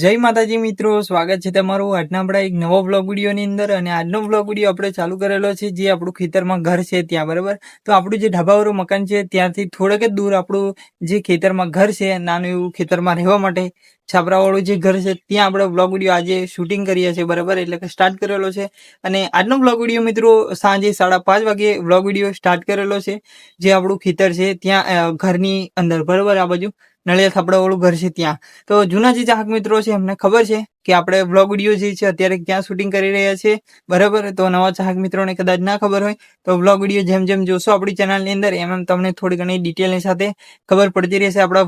જય માતાજી મિત્રો, સ્વાગત છે તમારું આજના આપણા એક નવો વ્લોગ વિડીયોની અંદર। અને આજનો વ્લોગ વિડીયો આપણે ચાલુ કરેલો છે જે આપણું ખેતરમાં ઘર છે ત્યાં, બરાબર। તો આપણું જે ઢાબાવાળું મકાન છે ત્યાંથી થોડેક જ દૂર આપણું જે ખેતરમાં ઘર છે, નાનું એવું ખેતરમાં રહેવા માટે છાપરાવાળું જે ઘર છે ત્યાં આપણે વ્લોગ વિડીયો આજે શૂટિંગ કરીએ છીએ, બરાબર। એટલે કે સ્ટાર્ટ કરેલો છે। અને આજનો વ્લોગ વિડીયો મિત્રો સાંજે 5:30 વાગે વ્લોગ વિડીયો સ્ટાર્ટ કરેલો છે, જે આપણું ખેતર છે ત્યાં ઘરની અંદર, બરાબર। આ બાજુ નળિયા થાપડાવાળું ઘર છે ત્યાં। તો જૂના જે ચાહક મિત્રો છે એમને ખબર છે કે આપણે વ્લોગ વિડીયો જે છે અત્યારે ક્યાં શૂટિંગ કરી રહ્યા છીએ, બરાબર। તો નવા ચાહક મિત્રોને કદાચ ના ખબર હોય તો વ્લોગ વિડીયો જેમ જેમ જોશો આપણી ચેનલની અંદર એમ તમને થોડી ઘણી ડિટેલની સાથે ખબર પડતી રહેશે આપણા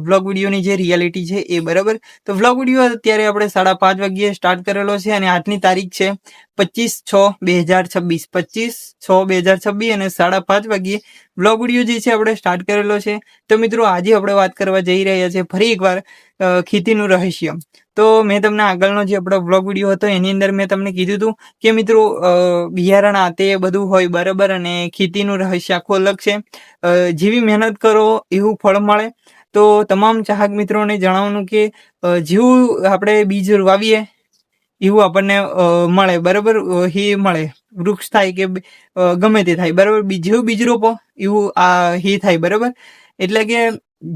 વ્લોગ વિડીયોની જે રિયાલિટી છે એ, બરાબર। તો વ્લોગ વિડીયો અત્યારે આપણે 5:30 વાગ્યે સ્ટાર્ટ કરેલો છે અને આજની તારીખ છે 25/6/2026, 25/6/2026 અને 5:30 વાગ્યે વ્લોગ વિડીયો જે છે આપણે સ્ટાર્ટ કરેલો છે। તો મિત્રો આજે આપણે વાત કરવા જઈ રહ્યા છીએ ફરી એકવાર ખેતીનું રહસ્ય। તો મેં તમને આગળનો જે આપણો વ્લોગ વિડીયો હતો એની અંદર મેં તમને કીધું હતું કે મિત્રો બિયારણ આ તે બધું હોય, બરાબર। અને ખેતીનું રહસ્ય આખું અલગ છે। જેવી મહેનત કરો એવું ફળ મળે। તો તમામ ચાહક મિત્રોને જણાવવાનું કે જેવું આપણે બીજ વાવીએ એવું આપણને મળે, બરાબર। એ મળે, વૃક્ષ થાય કે ગમે તે થાય, બરાબર। જેવું બીજ રોપો એવું એ થાય, બરાબર। એટલે કે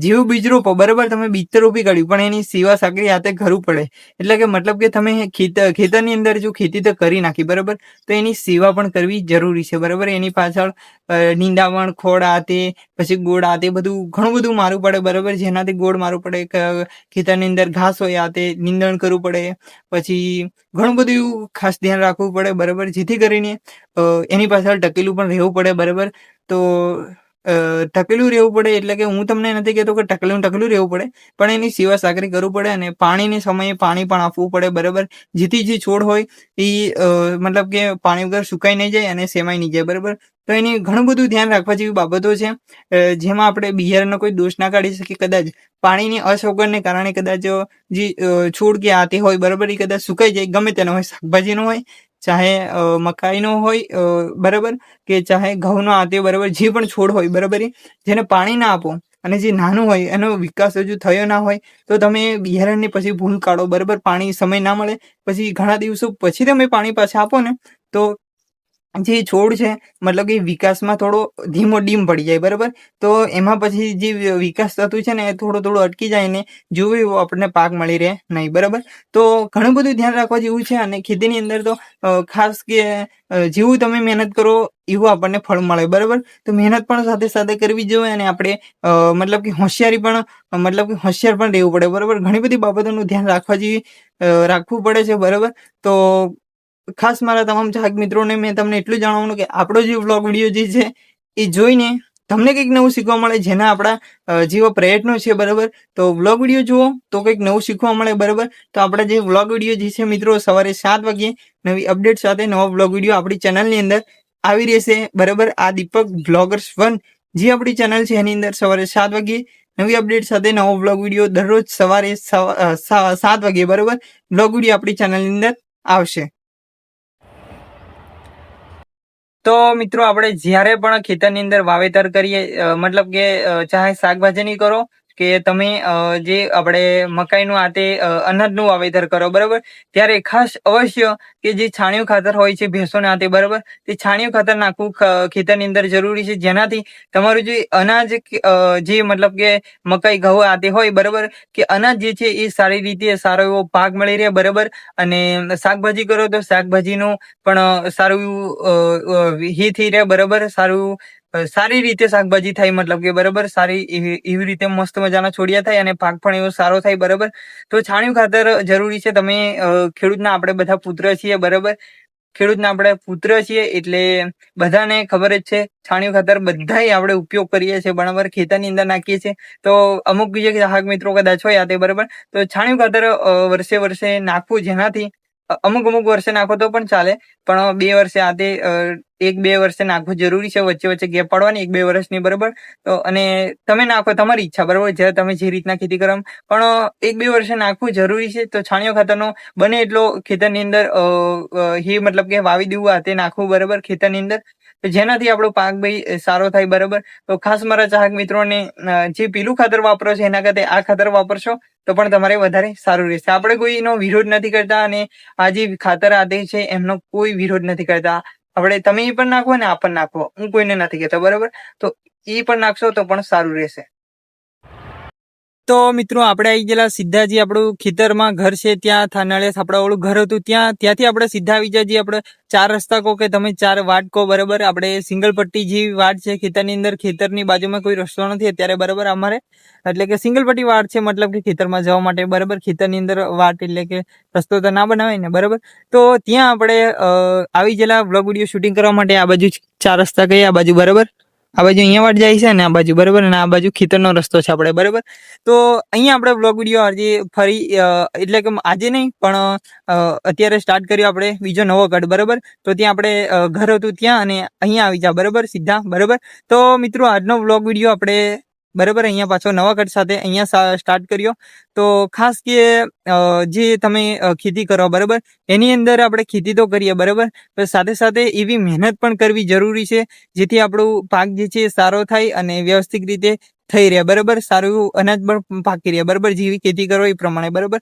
જેવું બીજ રોપો, બરાબર, તમે બીજ તો રોપી કાઢ્યું પણ એની સેવા સાકરી હાથે કરવું પડે। એટલે કે મતલબ કે તમે ખેતરની અંદર જો ખેતી તો કરી નાખી, બરાબર, તો એની સેવા પણ કરવી જરૂરી છે, બરાબર। એની પાછળ નીંદામણ, ખોળ આ તે, પછી ગોળ આ તે બધું ઘણું બધું મારવું પડે, બરાબર। જેનાથી ગોળ મારવું પડે, ખેતરની અંદર ઘાસ હોય આ તે નીંદણ કરવું પડે, પછી ઘણું બધું એવું ખાસ ધ્યાન રાખવું પડે, બરાબર। જેથી કરીને એની પાછળ ટકેલું પણ રહેવું પડે, બરાબર। તો ટકેલું રહેવું પડે એટલે કે હું તમને નથી કહેતો કે ટકેલું રહેવું પડે, પણ એની સેવા સાકરી કરવું પડે અને પાણીની સમયે પાણી પણ આપવું પડે, બરાબર। જેથી જે છોડ હોય એ મતલબ કે પાણી વગર સુકાઈ નહીં જાય અને સેમાઈ નહીં જાય, બરાબર। તો એની ઘણું બધું ધ્યાન રાખવા જેવી બાબતો છે, જેમાં આપણે બિયારણનો કોઈ દોષ ના કાઢી શકીએ। કદાચ પાણીની અસગવડને કારણે કદાચ જે છોડ કે આ તે હોય, બરાબર, એ કદાચ સુકાઈ જાય, ગમે તેનો હોય, શાકભાજીનો હોય, ચાહે મકાઈનો હોય, બરાબર, કે ચાહે ઘઉંનો આ તે, બરાબર, જે પણ છોડ હોય, બરાબર, જેને પાણી ના આપો અને જે નાનું હોય એનો વિકાસ હજુ થયો ના હોય તો તમે બિયારણને પછી ભૂલ કાઢો, બરાબર। પાણી સમય ના મળે પછી ઘણા દિવસો પછી તમે પાણી પાછા આપો ને તો જે છોડ છે મતલબ કે વિકાસમાં થોડો ડીમ પડી જાય, બરાબર। તો એમાં પછી જે વિકાસ થતું છે ને એ થોડું અટકી જાય ને જોવું એવું આપણને પાક મળી રહે નહીં, બરાબર। તો ઘણું બધું ધ્યાન રાખવા જેવું છે અને ખેતીની અંદર તો ખાસ કે જેવું તમે મહેનત કરો એવું આપણને ફળ મળે, બરાબર। તો મહેનત પણ સાથે સાથે કરવી જોઈએ અને આપણે મતલબ કે હોશિયાર પણ રહેવું પડે, બરાબર। ઘણી બધી બાબતોનું ધ્યાન રાખવું પડે છે, બરાબર। તો ખાસ મારા તમામ ચાહક મિત્રોને મેં તમને એટલું જણાવવાનું કે આપણો જે વ્લોગ વિડીયો જે છે એ જોઈને તમને કંઈક નવું શીખવા મળે, જેના આપણા જેવા પ્રયત્નો છે, બરાબર। તો વ્લોગ વિડીયો જુઓ તો કંઈક નવું શીખવા મળે, બરાબર। તો આપણા જે વ્લોગ વિડીયો જે છે મિત્રો સવારે 7 વાગ્યે નવી અપડેટ સાથે નવો વ્લોગ વિડીયો આપણી ચેનલની અંદર આવી રહેશે, બરાબર। આ દીપક બ્લોગર્સ 1 જે આપણી ચેનલ છે એની અંદર સવારે 7 વાગ્યે નવી અપડેટ સાથે નવો વ્લોગ વિડીયો દરરોજ સવારે 7 વાગ્યે, બરાબર, વ્લોગ વિડીયો આપણી ચેનલની અંદર આવશે। તો મિત્રો આપણે જ્યારે પણ ખેતરની અંદર વાવેતર કરીએ, મતલબ કે ચાહે શાકભાજીની કરો કે તમે જે આપણે મકાઈનું આ તે અનાજનું વાવેતર કરો, બરાબર, ત્યારે ખાસ અવશ્ય કે જે છાણિયું ખાતર હોય છે ભેંસોને આ તે, બરાબર, તે છાણિયું ખાતર નાખવું ખેતરની અંદર જરૂરી છે, જેનાથી તમારું જે અનાજ જે મતલબ કે મકાઈ ઘઉં આ તે હોય, બરાબર, કે અનાજ જે છે એ સારી રીતે સારો એવો પાક મળી રહે, બરાબર। અને શાકભાજી કરો તો શાકભાજીનું પણ સારું થઈ રહે, બરાબર, સારી રીતે શાકભાજી થાય, મતલબ કે બરાબર, સારી એવી રીતે મસ્ત મજાના છોડિયા થાય અને પાક પણ એવો સારો થાય, બરાબર। તો છાણિયું ખાતર જરૂરી છે। તમે ખેડૂતના આપણે બધા પુત્ર છીએ, બરાબર, ખેડૂતના આપણે પુત્ર છીએ એટલે બધાને ખબર જ છે છાણિયું ખાતર બધાય આપણે ઉપયોગ કરીએ છીએ, બરાબર, ખેતરની અંદર નાખીએ છીએ। તો અમુક બીજા ગ્રાહક મિત્રો કદાચ હોય આ તે, બરાબર, તો છાણિયું ખાતર વર્ષે નાખવું, જેનાથી અમુક વર્ષે નાખો તો પણ ચાલે, પણ 2 વર્ષે આ તે 1-2 વર્ષે નાખવું જરૂરી છે, વચ્ચે ગેપ પાડવાની 1-2 વર્ષની, બરાબર। તો અને તમે નાખો તમારી ઈચ્છા, બરાબર, જ્યારે તમે જે રીતના ખેતી કરો, પણ 1-2 વર્ષે નાખવું જરૂરી છે। તો છાણિયા ખાતરનો બને એટલો ખેતરની અંદર મતલબ કે વાવી દેવું આ તે નાખવું, બરાબર, ખેતરની અંદર, જેનાથી આપણો પાક ભાઈ સારો થાય, બરાબર। તો ખાસ મારા ચાહક મિત્રોને જે પીલું ખાતર વાપરો છો એના કરતા આ ખાતર વાપરશો તો પણ તમારે વધારે સારું રહેશે. આપણે કોઈનો વિરોધ નથી કરતા અને આ જે ખાતર આદે છે એમનો કોઈ વિરોધ નથી કરતા. આપણે તમે એ પણ નાખો ને આ પણ નાખો, હું કોઈને નથી કહેતો, બરાબર. તો એ પણ નાખશો તો પણ સારું રહેશે. તો મિત્રો આપણે આવી ગયેલા સીધા જે આપણું ખેતરમાં ઘર છે ત્યાં થાનાળે આપણા ઓલું ઘર હતું ત્યાંથી આપણે સીધા આવી જાય. જે આપણે 4 રસ્તા કહો કે તમે 4 વાટ કહો, બરાબર. આપણે સિંગલ પટ્ટી જેવી વાટ છે ખેતરની અંદર, ખેતરની બાજુમાં કોઈ રસ્તો નથી અત્યારે, બરાબર. અમારે એટલે કે સિંગલ પટ્ટી વાટ છે, મતલબ કે ખેતરમાં જવા માટે, બરાબર. ખેતરની અંદર વાટ એટલે કે રસ્તો તો ના બનાવે ને, બરાબર. તો ત્યાં આપણે આવી ગયેલા વ્લોગ વિડીયો શૂટિંગ કરવા માટે. આ બાજુ 4 રસ્તા કઈ આ બાજુ, બરાબર. આ બાજુ અહીંયા વાટ જાય છે ને આ બાજુ, બરાબર. અને આ બાજુ ખેતરનો રસ્તો છે આપણે, બરાબર. તો અહીંયા આપણે વ્લોગ વિડીયો આજે ફરી એટલે કે આજે નહીં પણ અત્યારે સ્ટાર્ટ કર્યો આપણે બીજો નવો કટ, બરાબર. તો ત્યાં આપણે ઘર હતું ત્યાં અને અહીંયા આવી જા, બરાબર, સીધા, બરાબર. તો મિત્રો આજનો વ્લોગ વિડીયો આપણે, બરાબર, અહીંયા પાછો નવા કટ સાથે અહીંયા સ્ટાર્ટ કર્યો. તો ખાસ કે જે તમે ખેતી કરો, બરાબર, એની અંદર આપણે ખેતી તો કરીએ, બરાબર, સાથે સાથે એવી મહેનત પણ કરવી જરૂરી છે જેથી આપણું પાક જે છે સારો થાય અને વ્યવસ્થિત રીતે થઈ રહ્યા, બરાબર. સારું અનાજ પણ પાકી રહ્યા, બરાબર. જેવી ખેતી કરો એ પ્રમાણે, બરાબર.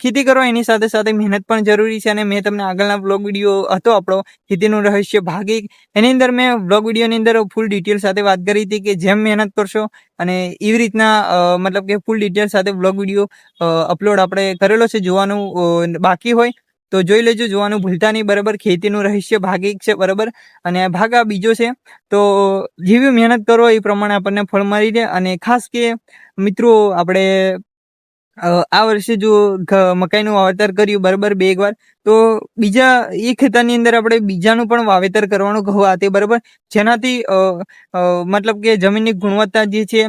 ખેતી કરો એની સાથે સાથે મહેનત પણ જરૂરી છે. અને મેં તમને આગળના વ્લોગ વિડીયો હતો આપણો ખેતીનું રહસ્ય ભાગ 1, એની અંદર મેં વ્લોગ વિડીયોની અંદર ફૂલ ડિટેલ સાથે વાત કરી હતી કે જેમ મહેનત કરશો અને એવી રીતના મતલબ કે ફૂલ ડિટેલ સાથે વ્લોગ વિડીયો અપલોડ આપણે કરેલો છે. જોવાનું બાકી હોય તો જોઈ લેજો, જોવાનું ભૂલતા નહીં, બરાબર. ખેતીનું રહસ્ય ભાગ 1 છે, બરાબર. અને ભાગ આ બીજો છે. તો જેવી મહેનત કરો એ પ્રમાણે આપણને ફળ મળી રહે. અને ખાસ કે મિત્રો આપણે આ વર્ષે જો મકાઈનું વાવેતર કર્યું, બરાબર, 2 વાર, તો બીજા એ ખેતરની અંદર આપણે બીજાનું પણ વાવેતર કરવાનું કહું આ તે, બરાબર. જેનાથી મતલબ કે જમીનની ગુણવત્તા જે છે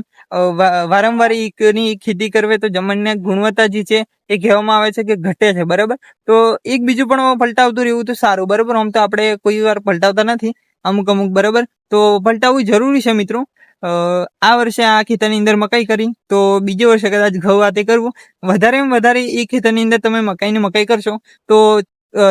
વારંવાર એકની ખેતી કરવે તો જમીનની ગુણવત્તા જે છે એ કહેવામાં આવે છે કે ઘટે છે, બરાબર. તો એક બીજું પણ પલટાવતું રહેવું તો સારું, બરાબર. આમ તો આપણે કોઈ વાર પલટાવતા નથી અમુક, બરાબર. તો પલટાવવું જરૂરી છે મિત્રો. આ વર્ષે આ ખેતરની અંદર મકાઈ કરી તો બીજે વર્ષે કદાચ ઘઉં આતે કરવું. વધારેમાં વધારે એ ખેતરની અંદર તમે મકાઈ કરશો તો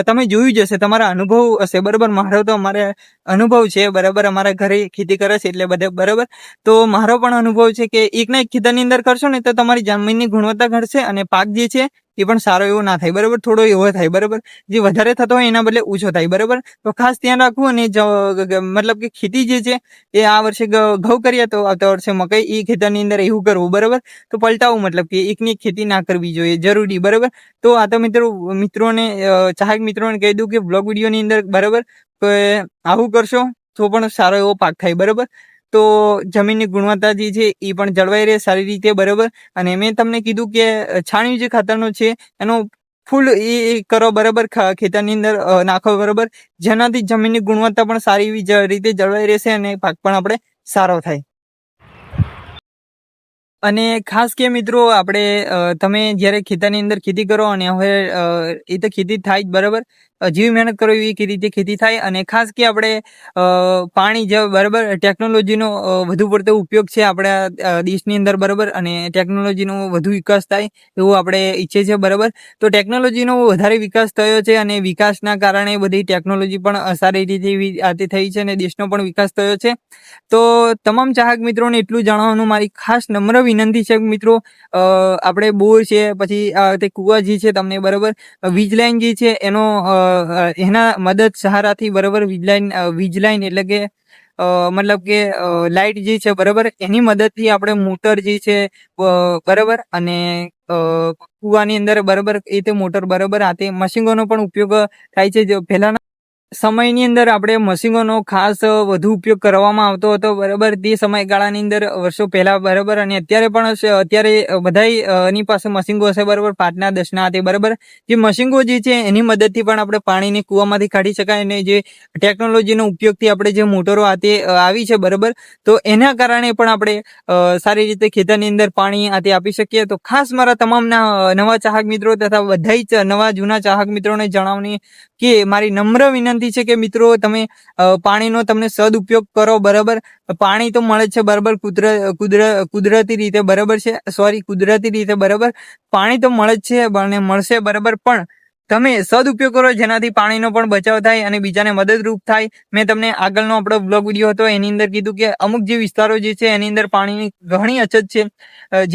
તમે જોયું જ હશે, તમારા અનુભવ હશે, બરાબર. મારો તો અમારે અનુભવ છે, બરાબર. અમારા ઘરે ખેતી કરે છે એટલે બધા, બરાબર. તો મારો પણ અનુભવ છે કે એકના એક ખેતરની અંદર કરશો ને તો તમારી જમીનની ગુણવત્તા ઘટશે અને પાક જે છે એ પણ સારો એવો ના થાય, બરાબર. થોડો એવો થાય, બરાબર. જે વધારે થતો હોય એના બદલે ઓછો થાય, બરાબર. તો ખાસ ધ્યાન રાખવું. અને મતલબ કે ખેતી જે છે એ આ વર્ષે ઘઉં કર્યા તો આવતા વર્ષે મકાઈ એ ખેતરની અંદર એવું કરવું, બરાબર. તો પલટાવું, મતલબ કે એકની એક ખેતી ના કરવી જોઈએ, જરૂરી, બરાબર. તો આ તો મિત્રોને ચાહક મિત્રોને કહી દઉં કે વ્લોગ વિડીયોની અંદર, બરાબર, આવું કરશો તો પણ સારો એવો પાક થાય, બરાબર. તો જમીનની ગુણવત્તા જે છે એ પણ જળવાઈ રહે સારી રીતે, બરાબર. અને મેં તમને કીધું કે છાણિયું જે ખાતરનો છે એનો ફૂલ એ કરો, બરાબર, ખેતરની અંદર નાખો, બરાબર. જેનાથી જમીનની ગુણવત્તા પણ સારી એવી રીતે જળવાઈ રહેશે અને પાક પણ આપણે સારો થાય. અને ખાસ કે મિત્રો આપણે તમે જ્યારે ખેતરની અંદર ખેતી કરો અને હવે એ તો ખેતી થાય જ, બરાબર. જેવી મહેનત કરો એવી રીતે ખેતી થાય. અને ખાસ કે આપણે પાણી જે, બરાબર, ટેકનોલોજીનો વધુ પડતો ઉપયોગ છે આપણા દેશની અંદર, બરાબર. અને ટેકનોલોજીનો વધુ વિકાસ થાય એવું આપણે ઈચ્છીએ છીએ, બરાબર. તો ટેકનોલોજીનો વધારે વિકાસ થયો છે અને વિકાસના કારણે બધી ટેકનોલોજી પણ સારી રીતે થઈ છે અને દેશનો પણ વિકાસ થયો છે. તો તમામ ચાહક મિત્રોને એટલું જાણવાનું મારી ખાસ નમ્ર વિનંતી છે મિત્રો, આપણે બોર છે, પછી તે કુવા જે છે તમને, બરાબર, વીજ લાઈન જે છે એનો એના મદદ સહારાથી, બરાબર, વીજ લાઈન એટલે કે મતલબ કે લાઇટ જે છે, બરાબર, એની મદદથી આપણે મોટર જે છે, બરાબર, અને કુવાની અંદર, બરાબર, એ તે મોટર, બરાબર, આ તે મશીનોનો પણ ઉપયોગ થાય છે. જો પહેલાના સમયની અંદર આપણે મશીનોનો ખાસ વધુ ઉપયોગ કરવામાં આવતો હતો, બરાબર, તે સમયગાળાની અંદર વર્ષો પહેલા, બરાબર. અને અત્યારે પણ અત્યારે બધા એની પાસે મશીનો હશે, બરાબર, 5ના 10ના તે, બરાબર. જે મશીનો જે છે એની મદદથી પણ આપણે પાણીને કુવામાંથી કાઢી શકાય. અને જે ટેકનોલોજીનો ઉપયોગથી આપણે જે મોટરો આતે આવી છે, બરાબર, તો એના કારણે પણ આપણે સારી રીતે ખેતરની અંદર પાણી આતે આપી શકીએ. તો ખાસ મારા તમામ નવા ચાહક મિત્રો તથા બધા જ નવા જૂના ચાહક મિત્રોને જણાવવાની કે મારી નમ્ર વિનંતી છે કે મિત્રો તમે પાણીનો તમને સદઉપયોગ કરો, બરાબર. પાણી તો મળે છે, બરાબર, કુદરતી રીતે, બરાબર છે, કુદરતી રીતે, બરાબર. પાણી તો મળે જ છે અને મળશે, બરાબર. પણ તમે સદઉપયોગ કરો જેનાથી પાણીનો પણ બચાવ થાય અને બીજાને મદદરૂપ થાય. મેં તમને આગળનો આપણો બ્લોગ વિડીયો હતો એની અંદર કીધું કે અમુક જે વિસ્તારો જે છે એની અંદર પાણીની ઘણી અછત છે.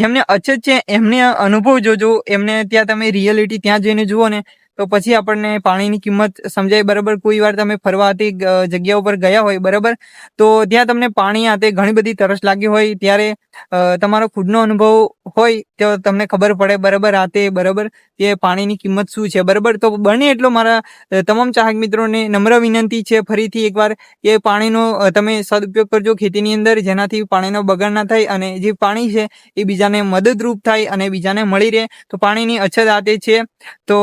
જેમને અછત છે એમને અનુભવ જોજો, એમને ત્યાં તમે રિયાલિટી ત્યાં જઈને જુઓ ને તો પછી આપણને પાણીની કિંમત સમજાય. બરાબર, કોઈ વાર તમે ફરવાથી જગ્યા ઉપર ગયા હોય, બરાબર, તો ત્યાં તમને પાણી આતે ઘણી બધી તરસ લાગી હોય ત્યારે તમારો ખુદનો અનુભવ હોય તો તમને ખબર પડે, બરાબર, આતે બરાબર કે પાણીની કિંમત શું છે. બરાબર, તો બને એટલો મારા તમામ ચાહક મિત્રોને નમ્ર વિનંતી છે ફરીથી એકવાર કે પાણીનો તમે સદઉપયોગ કરજો ખેતીની અંદર, જેનાથી પાણીનો બગાડ ના થાય અને જે પાણી છે એ બીજાને મદદરૂપ થાય અને બીજાને મળી રહે. તો પાણીની અછત આતે છે તો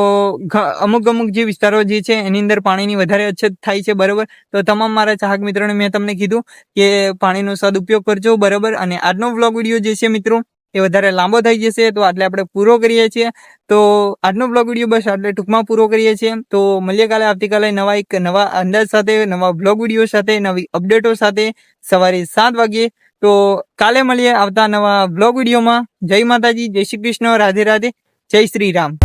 અમુક જે વિસ્તારો જે છે એની અંદર પાણીની વધારે અછત થાય છે. બરાબર, તો તમામ મારા ચાહક મિત્રોને મેં તમને કીધું કે પાણીનો સદઉપયોગ કરજો. બરાબર, અને આજનો વ્લોગ વિડીયો જે છે મિત્રો એ વધારે લાંબો થઈ જશે તો આટલે આપણે પૂરો કરીએ છીએ. તો આજનો બ્લોગ વિડીયો બસ આટલે ટૂંકમાં પૂરો કરીએ છીએ. તો મળીએ કાલે, આવતીકાલે નવા અંદાજ સાથે, નવા બ્લોગ વિડીયો સાથે, નવી અપડેટો સાથે સવારે 7 વાગ્યે. તો કાલે મળીએ આવતા નવા બ્લોગ વિડીયોમાં. જય માતાજી, જય શ્રી કૃષ્ણ, રાધે રાધે, જય શ્રી રામ.